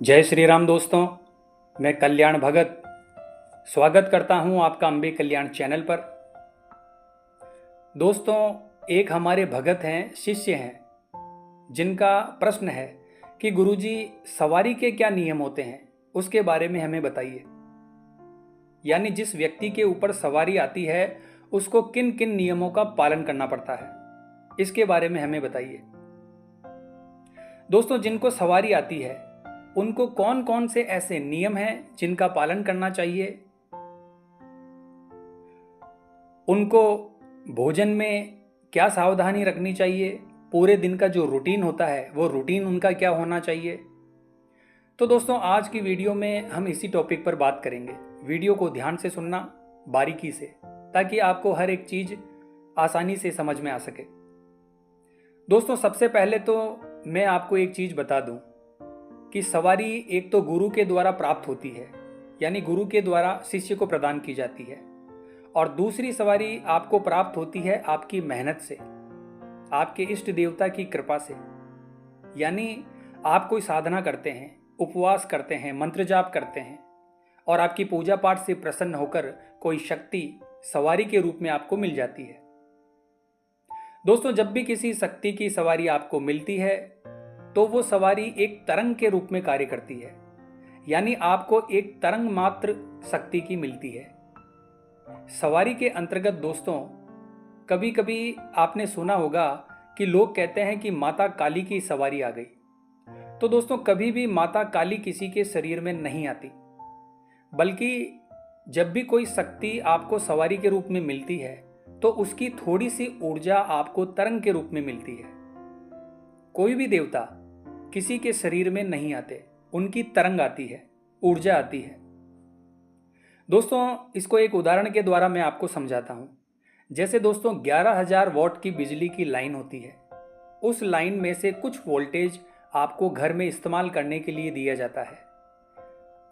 जय श्री राम दोस्तों। मैं कल्याण भगत स्वागत करता हूं आपका अम्बे कल्याण चैनल पर। दोस्तों, एक हमारे भगत हैं, शिष्य हैं, जिनका प्रश्न है कि गुरुजी सवारी के क्या नियम होते हैं, उसके बारे में हमें बताइए। यानी जिस व्यक्ति के ऊपर सवारी आती है उसको किन किन नियमों का पालन करना पड़ता है, इसके बारे में हमें बताइए। दोस्तों, जिनको सवारी आती है उनको कौन कौन से ऐसे नियम हैं जिनका पालन करना चाहिए। उनको भोजन में क्या सावधानी रखनी चाहिए, पूरे दिन का जो रूटीन होता है वो रूटीन उनका क्या होना चाहिए। तो दोस्तों, आज की वीडियो में हम इसी टॉपिक पर बात करेंगे। वीडियो को ध्यान से सुनना, बारीकी से, ताकि आपको हर एक चीज आसानी से समझ में आ सके। दोस्तों, सबसे पहले तो मैं आपको एक चीज बता दूं कि सवारी एक तो गुरु के द्वारा प्राप्त होती है, यानी गुरु के द्वारा शिष्य को प्रदान की जाती है, और दूसरी सवारी आपको प्राप्त होती है आपकी मेहनत से, आपके इष्ट देवता की कृपा से। यानी आप कोई साधना करते हैं, उपवास करते हैं, मंत्र जाप करते हैं, और आपकी पूजा पाठ से प्रसन्न होकर कोई शक्ति सवारी के रूप में आपको मिल जाती है। दोस्तों, जब भी किसी शक्ति की सवारी आपको मिलती है तो वो सवारी एक तरंग के रूप में कार्य करती है, यानी आपको एक तरंग मात्र शक्ति की मिलती है। सवारी के अंतर्गत दोस्तों, कभी कभी आपने सुना होगा कि लोग कहते हैं कि माता काली की सवारी आ गई। तो दोस्तों, कभी भी माता काली किसी के शरीर में नहीं आती, बल्कि जब भी कोई शक्ति आपको सवारी के रूप में मिलती है तो उसकी थोड़ी सी ऊर्जा आपको तरंग के रूप में मिलती है। कोई भी देवता किसी के शरीर में नहीं आते, उनकी तरंग आती है, ऊर्जा आती है। दोस्तों, इसको एक उदाहरण के द्वारा मैं आपको समझाता हूं। जैसे दोस्तों 11,000 वॉट की बिजली की लाइन होती है, उस लाइन में से कुछ वोल्टेज आपको घर में इस्तेमाल करने के लिए दिया जाता है।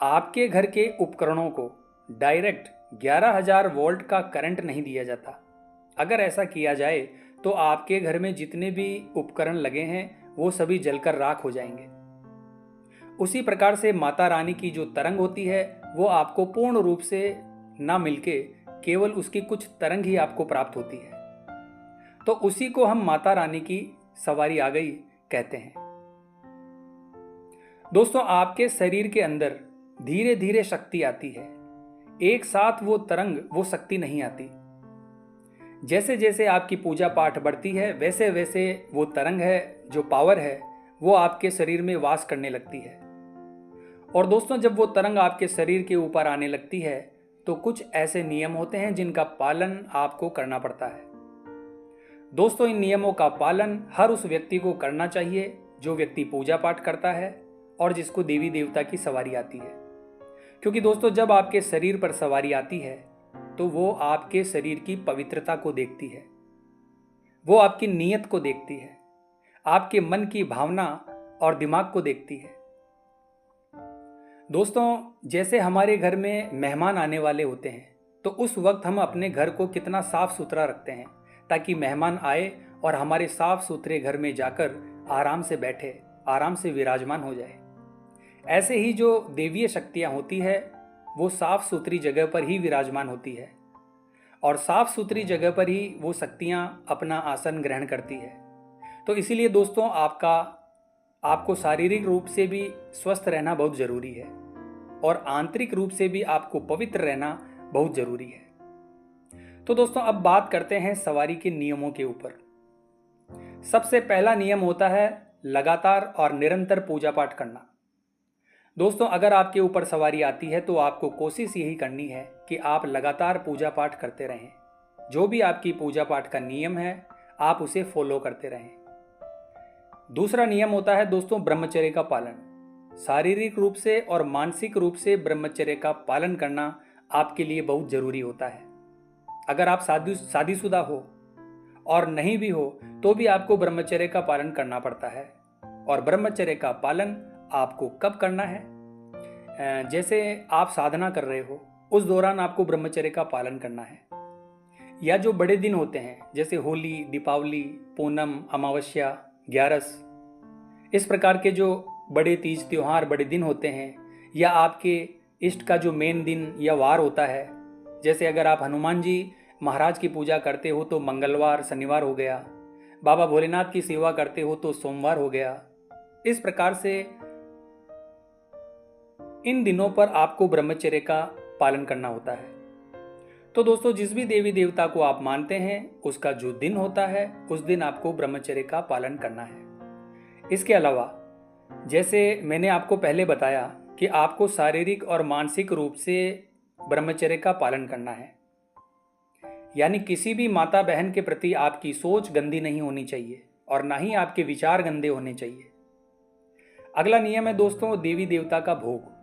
आपके घर के उपकरणों को डायरेक्ट 11,000 वोल्ट का करंट नहीं दिया जाता। अगर ऐसा किया जाए तो आपके घर में जितने भी उपकरण लगे हैं वो सभी जलकर राख हो जाएंगे। उसी प्रकार से माता रानी की जो तरंग होती है वो आपको पूर्ण रूप से ना मिलके केवल उसकी कुछ तरंग ही आपको प्राप्त होती है। तो उसी को हम माता रानी की सवारी आ गई कहते हैं। दोस्तों, आपके शरीर के अंदर धीरे धीरे शक्ति आती है, एक साथ वो तरंग, वो शक्ति नहीं आती। जैसे जैसे आपकी पूजा पाठ बढ़ती है वैसे वैसे वो तरंग है, जो पावर है, वो आपके शरीर में वास करने लगती है। और दोस्तों, जब वो तरंग आपके शरीर के ऊपर आने लगती है तो कुछ ऐसे नियम होते हैं जिनका पालन आपको करना पड़ता है। दोस्तों, इन नियमों का पालन हर उस व्यक्ति को करना चाहिए जो व्यक्ति पूजा पाठ करता है और जिसको देवी देवता की सवारी आती है। क्योंकि दोस्तों, जब आपके शरीर पर सवारी आती है तो वो आपके शरीर की पवित्रता को देखती है, वो आपकी नीयत को देखती है, आपके मन की भावना और दिमाग को देखती है। दोस्तों, जैसे हमारे घर में मेहमान आने वाले होते हैं तो उस वक्त हम अपने घर को कितना साफ सुथरा रखते हैं ताकि मेहमान आए और हमारे साफ सुथरे घर में जाकर आराम से बैठे, आराम से विराजमान हो जाए। ऐसे ही जो देवीय शक्तियां होती है वो साफ सुथरी जगह पर ही विराजमान होती है, और साफ सुथरी जगह पर ही वो शक्तियां अपना आसन ग्रहण करती है। तो इसीलिए दोस्तों, आपको शारीरिक रूप से भी स्वस्थ रहना बहुत जरूरी है और आंतरिक रूप से भी आपको पवित्र रहना बहुत जरूरी है। तो दोस्तों, अब बात करते हैं सवारी के नियमों के ऊपर। सबसे पहला नियम होता है लगातार और निरंतर पूजा पाठ करना। दोस्तों, अगर आपके ऊपर सवारी आती है तो आपको कोशिश यही करनी है कि आप लगातार पूजा पाठ करते रहें। जो भी आपकी पूजा पाठ का नियम है आप उसे फॉलो करते रहें। दूसरा नियम होता है दोस्तों ब्रह्मचर्य का पालन। शारीरिक रूप से और मानसिक रूप से ब्रह्मचर्य का पालन करना आपके लिए बहुत जरूरी होता है। अगर आप शादीशुदा हो और नहीं भी हो तो भी आपको ब्रह्मचर्य का पालन करना पड़ता है। और ब्रह्मचर्य का पालन आपको कब करना है? जैसे आप साधना कर रहे हो उस दौरान आपको ब्रह्मचर्य का पालन करना है। या जो बड़े दिन होते हैं जैसे होली, दीपावली, पूनम, अमावस्या, ग्यारस, इस प्रकार के जो बड़े तीज त्योहार बड़े दिन होते हैं, या आपके इष्ट का जो मेन दिन या वार होता है, जैसे अगर आप हनुमान जी महाराज की पूजा करते हो तो मंगलवार शनिवार हो गया, बाबा भोलेनाथ की सेवा करते हो तो सोमवार हो गया। इस प्रकार से इन दिनों पर आपको ब्रह्मचर्य का पालन करना होता है। तो दोस्तों, जिस भी देवी देवता को आप मानते हैं उसका जो दिन होता है उस दिन आपको ब्रह्मचर्य का पालन करना है। इसके अलावा जैसे मैंने आपको पहले बताया कि आपको शारीरिक और मानसिक रूप से ब्रह्मचर्य का पालन करना है, यानी किसी भी माता बहन के प्रति आपकी सोच गंदी नहीं होनी चाहिए और ना ही आपके विचार गंदे होने चाहिए। अगला नियम है दोस्तों, देवी देवता का भोग।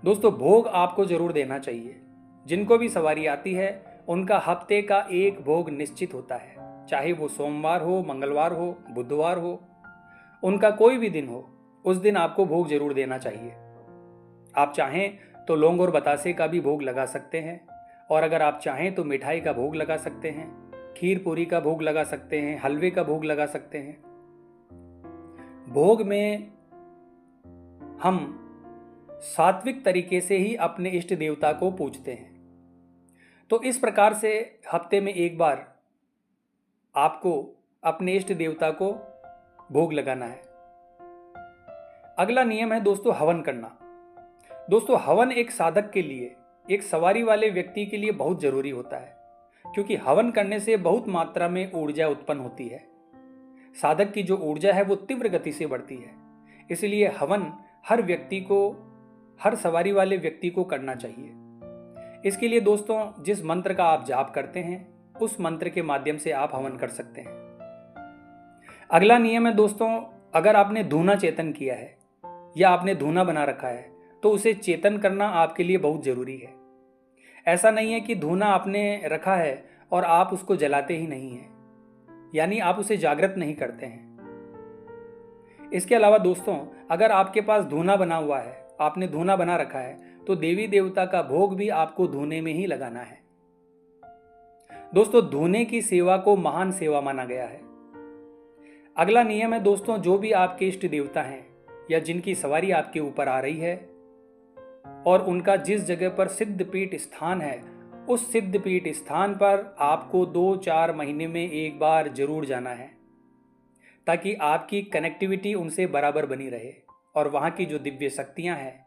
दोस्तों, भोग आपको जरूर देना चाहिए। जिनको भी सवारी आती है उनका हफ्ते का एक भोग निश्चित होता है, चाहे वो सोमवार हो, मंगलवार हो, बुधवार हो, उनका कोई भी दिन हो, उस दिन आपको भोग जरूर देना चाहिए। आप चाहें तो लौंग और बतासे का भी भोग लगा सकते हैं, और अगर आप चाहें तो मिठाई का भोग लगा सकते हैं, खीर पूरी का भोग लगा सकते हैं, हलवे का भोग लगा सकते हैं। भोग में हम सात्विक तरीके से ही अपने इष्ट देवता को पूजते हैं। तो इस प्रकार से हफ्ते में एक बार आपको अपने इष्ट देवता को भोग लगाना है। अगला नियम है दोस्तों, हवन करना। दोस्तों, हवन एक साधक के लिए, एक सवारी वाले व्यक्ति के लिए बहुत जरूरी होता है, क्योंकि हवन करने से बहुत मात्रा में ऊर्जा उत्पन्न होती है। साधक की जो ऊर्जा है वो तीव्र गति से बढ़ती है। इसलिए हवन हर व्यक्ति को, हर सवारी वाले व्यक्ति को करना चाहिए। इसके लिए दोस्तों, जिस मंत्र का आप जाप करते हैं उस मंत्र के माध्यम से आप हवन कर सकते हैं। अगला नियम है दोस्तों, अगर आपने धूना चेतन किया है या आपने धूना बना रखा है तो उसे चेतन करना आपके लिए बहुत जरूरी है। ऐसा नहीं है कि धूना आपने रखा है और आप उसको जलाते ही नहीं हैं, यानी आप उसे जागृत नहीं करते हैं। इसके अलावा दोस्तों, अगर आपके पास धूना बना हुआ है, आपने धूना बना रखा है, तो देवी देवता का भोग भी आपको धूने में ही लगाना है। दोस्तों, धूने की सेवा को महान सेवा माना गया है। अगला नियम है दोस्तों, जो भी आपके इष्ट देवता हैं या जिनकी सवारी आपके ऊपर आ रही है और उनका जिस जगह पर सिद्धपीठ स्थान है, उस सिद्धपीठ स्थान पर आपको 2-4 महीने में एक बार जरूर जाना है, ताकि आपकी कनेक्टिविटी उनसे बराबर बनी रहे और वहाँ की जो दिव्य शक्तियाँ हैं,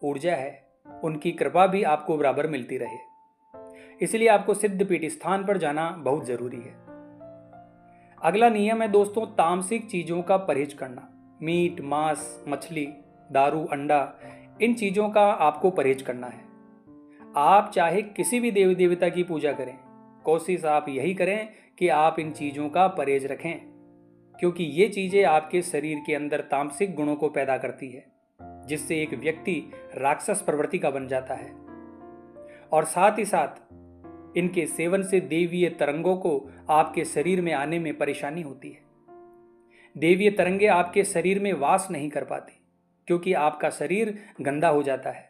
ऊर्जा है, उनकी कृपा भी आपको बराबर मिलती रहे। इसलिए आपको सिद्धपीठ स्थान पर जाना बहुत जरूरी है। अगला नियम है दोस्तों, तामसिक चीजों का परहेज करना। मीट, मांस, मछली, दारू, अंडा, इन चीजों का आपको परहेज करना है। आप चाहे किसी भी देवी देवता की पूजा करें, कोशिश आप यही करें कि आप इन चीजों का परहेज रखें, क्योंकि ये चीजें आपके शरीर के अंदर तामसिक गुणों को पैदा करती है, जिससे एक व्यक्ति राक्षस प्रवृत्ति का बन जाता है। और साथ ही साथ इनके सेवन से देवीय तरंगों को आपके शरीर में आने में परेशानी होती है। देवीय तरंगे आपके शरीर में वास नहीं कर पाती, क्योंकि आपका शरीर गंदा हो जाता है।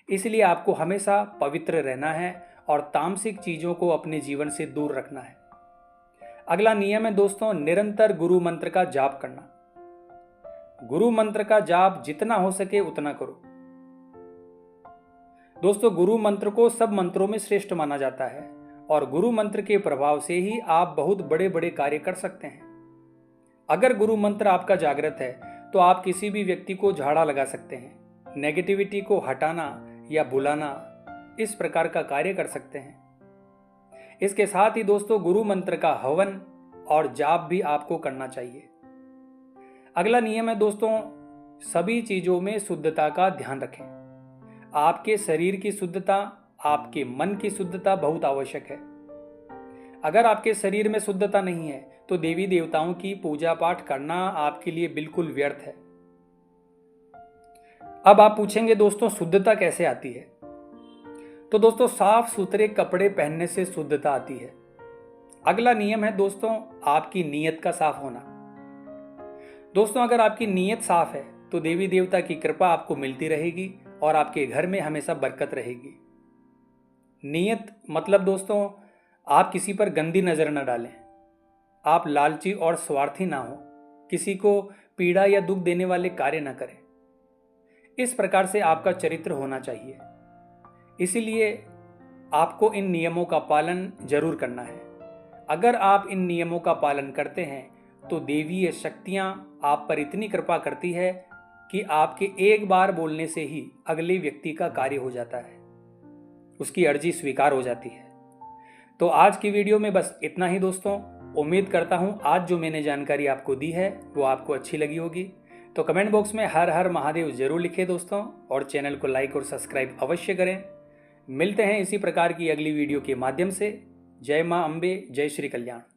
इसलिए आपको हमेशा पवित्र रहना है और तामसिक चीजों को अपने जीवन से दूर रखना है। अगला नियम है दोस्तों, निरंतर गुरु मंत्र का जाप करना। गुरु मंत्र का जाप जितना हो सके उतना करो। दोस्तों, गुरु मंत्र को सब मंत्रों में श्रेष्ठ माना जाता है और गुरु मंत्र के प्रभाव से ही आप बहुत बड़े बड़े कार्य कर सकते हैं। अगर गुरु मंत्र आपका जागृत है तो आप किसी भी व्यक्ति को झाड़ा लगा सकते हैं, नेगेटिविटी को हटाना या बुलाना, इस प्रकार का कार्य कर सकते हैं। इसके साथ ही दोस्तों, गुरु मंत्र का हवन और जाप भी आपको करना चाहिए। अगला नियम है दोस्तों, सभी चीजों में शुद्धता का ध्यान रखें। आपके शरीर की शुद्धता, आपके मन की शुद्धता बहुत आवश्यक है। अगर आपके शरीर में शुद्धता नहीं है तो देवी देवताओं की पूजा पाठ करना आपके लिए बिल्कुल व्यर्थ है। अब आप पूछेंगे दोस्तों, शुद्धता कैसे आती है? तो दोस्तों, साफ सुथरे कपड़े पहनने से शुद्धता आती है। अगला नियम है दोस्तों, आपकी नीयत का साफ होना। दोस्तों, अगर आपकी नीयत साफ है तो देवी देवता की कृपा आपको मिलती रहेगी और आपके घर में हमेशा बरकत रहेगी। नीयत मतलब दोस्तों, आप किसी पर गंदी नजर न डालें, आप लालची और स्वार्थी ना हो, किसी को पीड़ा या दुख देने वाले कार्य न करें। इस प्रकार से आपका चरित्र होना चाहिए। इसीलिए आपको इन नियमों का पालन जरूर करना है। अगर आप इन नियमों का पालन करते हैं तो देवीय शक्तियां आप पर इतनी कृपा करती है कि आपके एक बार बोलने से ही अगले व्यक्ति का कार्य हो जाता है, उसकी अर्जी स्वीकार हो जाती है। तो आज की वीडियो में बस इतना ही दोस्तों। उम्मीद करता हूं आज जो मैंने जानकारी आपको दी है वो आपको अच्छी लगी होगी। तो कमेंट बॉक्स में हर हर महादेव जरूर लिखें दोस्तों, और चैनल को लाइक और सब्सक्राइब अवश्य करें। मिलते हैं इसी प्रकार की अगली वीडियो के माध्यम से। जय मां अम्बे, जय श्री कल्याण।